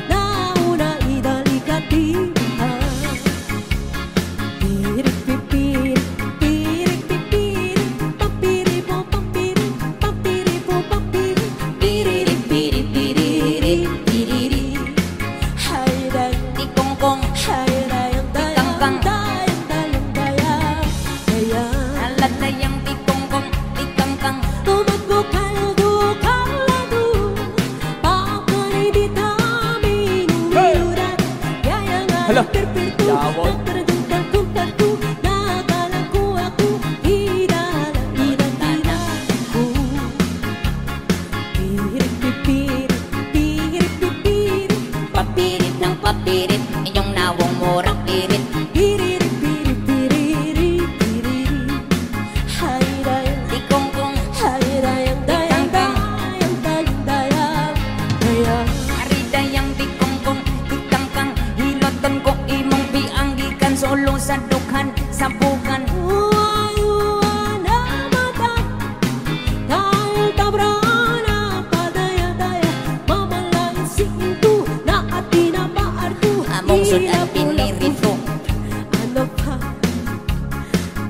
nauna idalikati pirik pipirik pirik pipirik papiri po papiri papiri po papiri Piriri piriri piriri piriri. hayday Tikongkong. Tikangkang Alat dayang tikongkong tikangkang. tumakbo kaldo kalado papanay di tamin umiuran yayangan Hala. perperto Yawon. nagtaradong nakalang ako hinalang ko pirik pipirik pirik pipirik Papirit ng papirit. Inyong nawong murag pirit. pirik pirik piriri piriri hayday Tikongkong. hayday Ari dayang tikongkong tikangkang. Hiloton ko imong bianggikan. Solo sa dukhan sa bukan. Among sud at pinirito. Ano pa?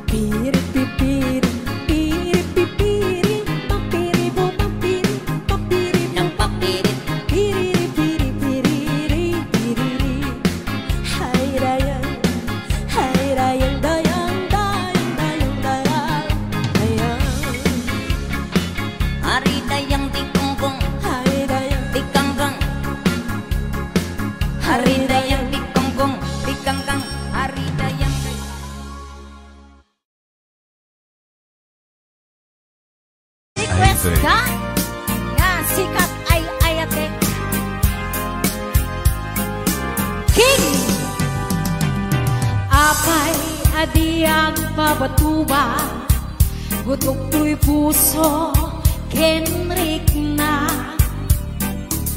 Pirit pipirit pirit pipirit papiri po papiri papiri Ng papirit. piriri piriri piriri piriri hayrayan dayang dayang Ari dayang tikongkong hayrayan tikangkang. Ari dayang tikongkong tikangkang. Ari dayang. request ka nga sikat ay ayate King apay adiang pabatuba gutok tuy puso kenrik na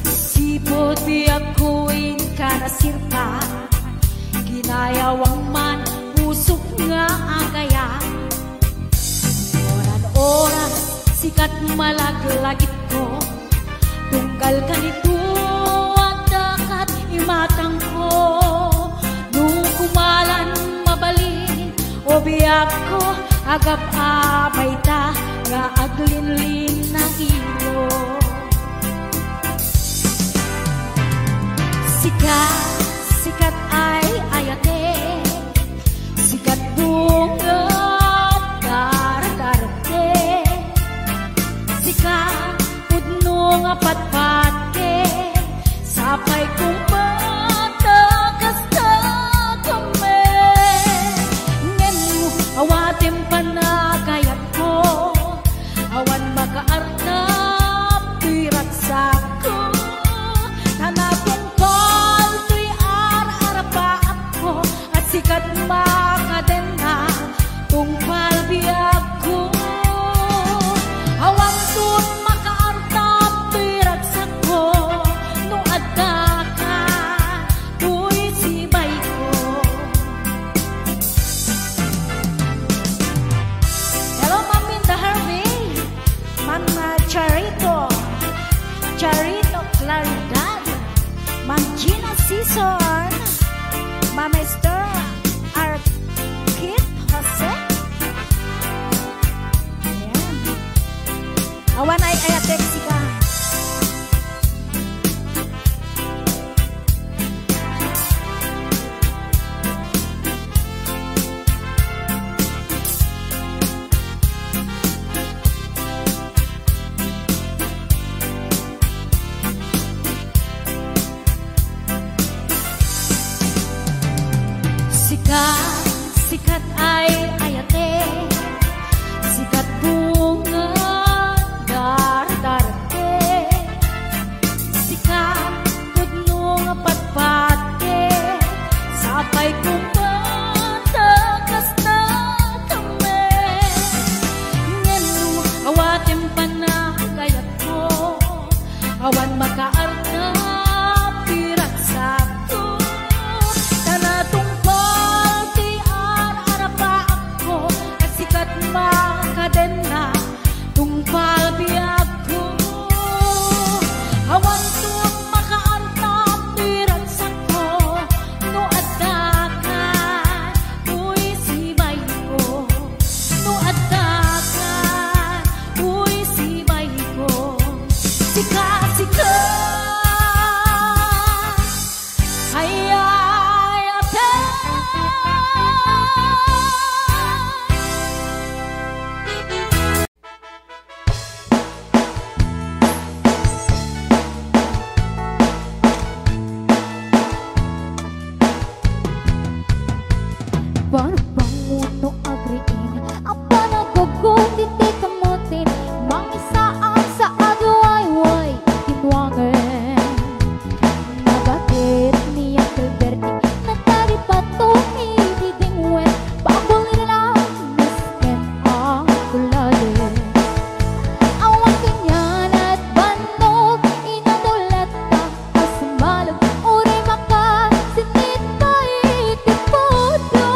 sipot di akuin kanasirpa ginayawang man pusok nga agaya oras sikat malaglagit ko tunggal ka nito at dakat imatang ko nung kumalan mabalin o biyak ko agap abay ta nga aglinlin na ilo sikat ay ayate sikat bungat darate sikat pudno nga patpat ke sapay kung matakas ta kame ngenu awatem panagayat ko awan makaarnap Charito Claridad, Ma'am Gina Season, Ma'am Esther Arkit Jose. Ayan. Awan ay ayateksi ka. Sikat ay ayate, sikat bunga dar-darte, sikat pudno nga patpate, sabay kumanta kasta kami. Ngano awatin pa na kayat mo, awan makaarta pirat sakto, tanatong makadena tungpal biag ko, awan tuwang makaanta pirat sako, no adakan uy sibay ko, no adakan uy sibay ko. Sikat ay ate. Barbanguno agriin, apa nagugong diti kamutin, mangisaan sa agaway-way kinwangan. Nabakit niya Gilberti, natari patumi didingwen, babulin lang misken ang kulade. Awan kanyan at banog, inadulat ka kasamalog, uri maka sinit ka itipudo.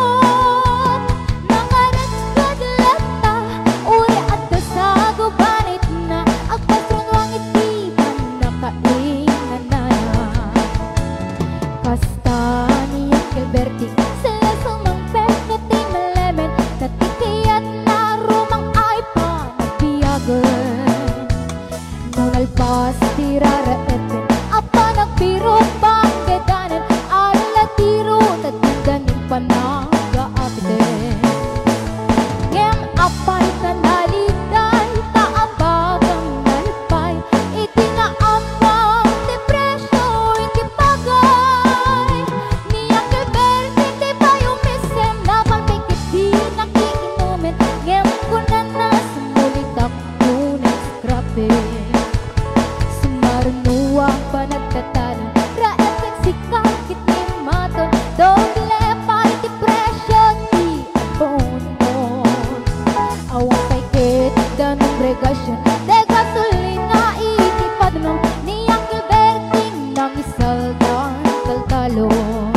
Nalpas tirara etin, apa nagbiro panggedanan, ala tiro tatindanin panaga apiten. Ngem apay kanaliday, kaabagang nalpay, iti nga amang depresyo, iti bagay. Niyang Gilberti, di ba yung misem, napalpikit di nakikinumin, ngem ko na sumulit ako ng skrape. Sumarunuang panagtatanan, raet nagsikakit ni maton, doble pa iti presyo di abonon. Awang kay kita ng bregasyon, de gasolina iti padunong, niyang Gilberti nang isaldan kalkalon.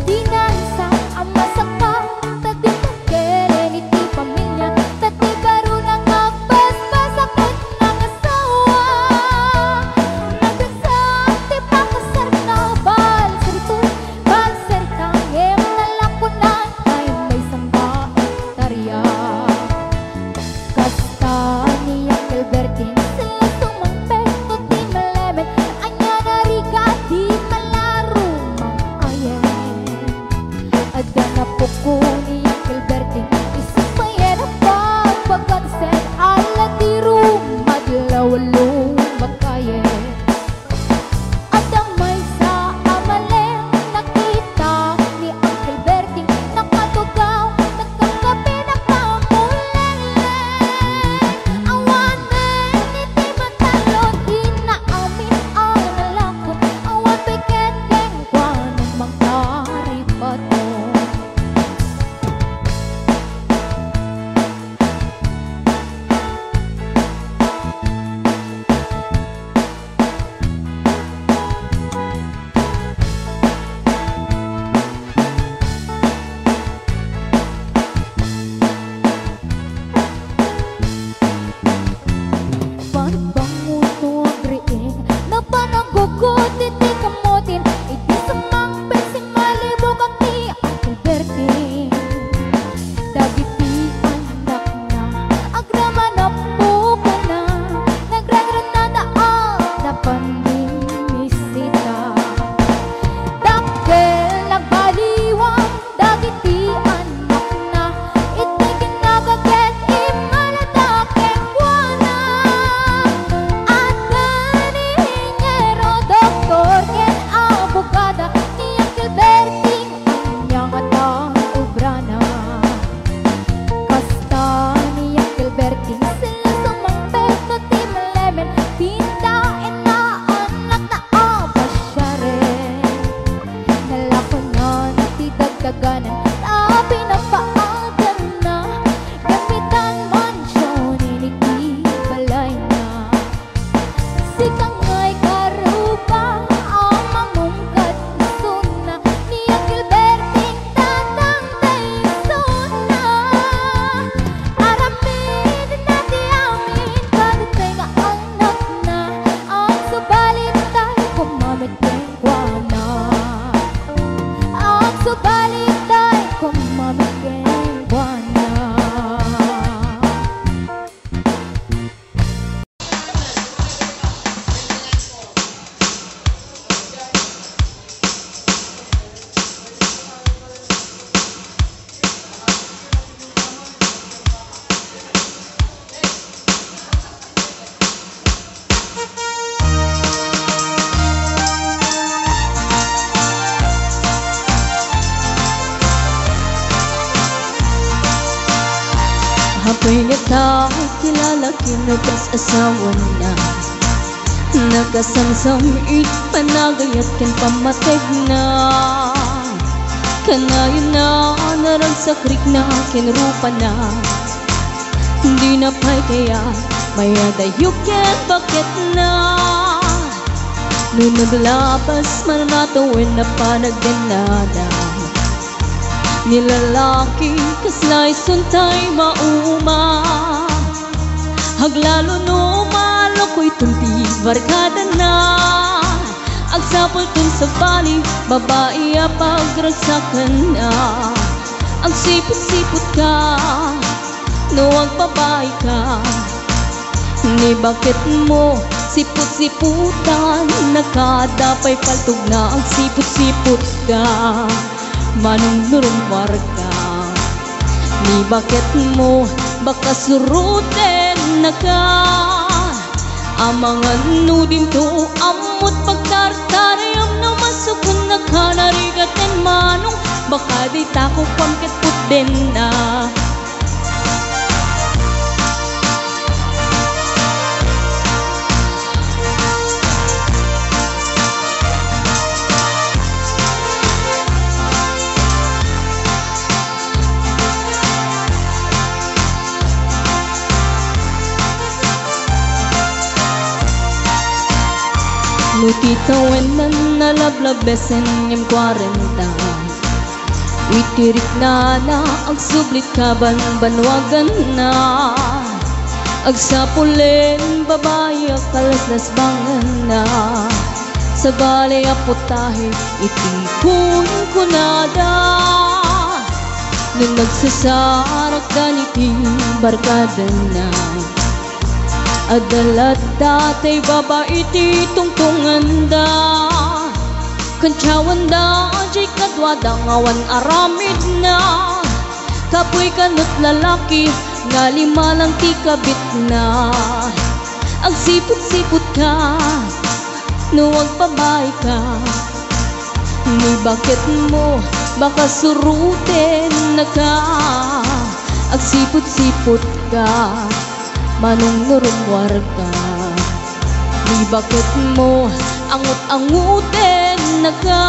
Dinansa ang masakang, tati pagkeren iti pamilya, tati baro nang magbasbas akot ng asawa. Nagkasal bukod iti kamutin iti samang besing malibog ang ti Alberti dagiti anak na agramanap buka na nagrarana na na pandimisita dakkel nagbaliwang dagiti anak na iti kinagaget imaladaking buwana at kanininyero doktor ken abogada niyang Gilberting anyang atang obrana kasta niyang Gilberting sila sumampet no ti malemen pintain na anak na abasyare nalakonan ti dagdaganan na pinapaadan na gamitan mansyon initi balay na si kangay karupa ang mamungkat na suna niyang Gilberting tatang taysona aramin na ti amin kadutay nga anak na ang subalit tayo kumamit keng kuwana ang subalit tayo kumamit keng kuwana. Ako'y natao, kilala kinugas asawa na nagasamsamit, panagayat ken pamateg na kanayon na narang sa krik na kinrupa na hindi na pa'y kaya maya dayok ken bakit na nung naglabas mananatawin na panagdanada nilalaki kaslay suntay mauma haglalo no malokoy tunti barkada na agsapol tun sa bali babae pagragsakan na ang sipot-sipot ka no ang babae ka ni bakit mo sipot-siputan nakadapay paltog na ang sipot-sipot ka manong nurumwar ka ni bakit mo baka suruten na ka ang mga nudim to amot pagtartarayam na masukun na ka narigaten manong baka di tako pamket putden na Lutitawen na nalablabesen yung 40 Witirik na ang sublit kaban banwagan na agsapulen babae kalaslas bangan na sa balay aputahe itingkun kunada nung nagsasarak ganiti barkada na adalat datay babae ti tungtungan da Kansyawan da jay kadwadang awan aramid na kapoy kanot lalaki nga lima lang ti kabit na ang sipot-sipot ka nuwag pabay ka ni bakit mo baka suruten na ka ang sipot-sipot ka manong nurumwar ka ni bakit mo angut-anguten na ka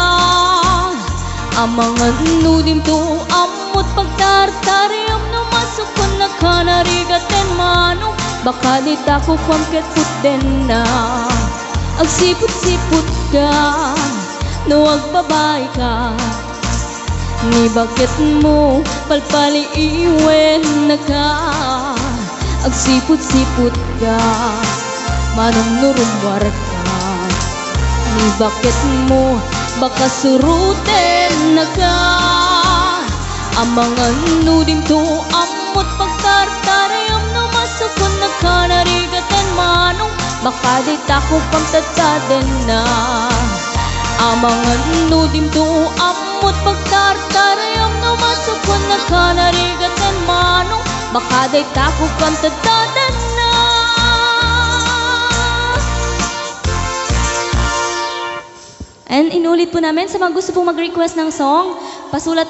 ang mga nudim to amot pagtartariam na masukon na ka narigaten manong baka di tako kwamket putden na ang sipot-sipot ka nuwag babay ka ni bakit mo palpali iwen na ka ang sipot-sipot ka manong nurumwar ka ni bakit mo baka suruten na ka. Amang nudim to amot pagtartarayam no masukon na ka narigatan manong baka di tako pang tataden na. Amang nudim to amot pagtartarayam no masukon na ka narigatan manong baka di tako pang tataden na. And inulit po namin sa mga gusto pong mag-request ng song, pasulat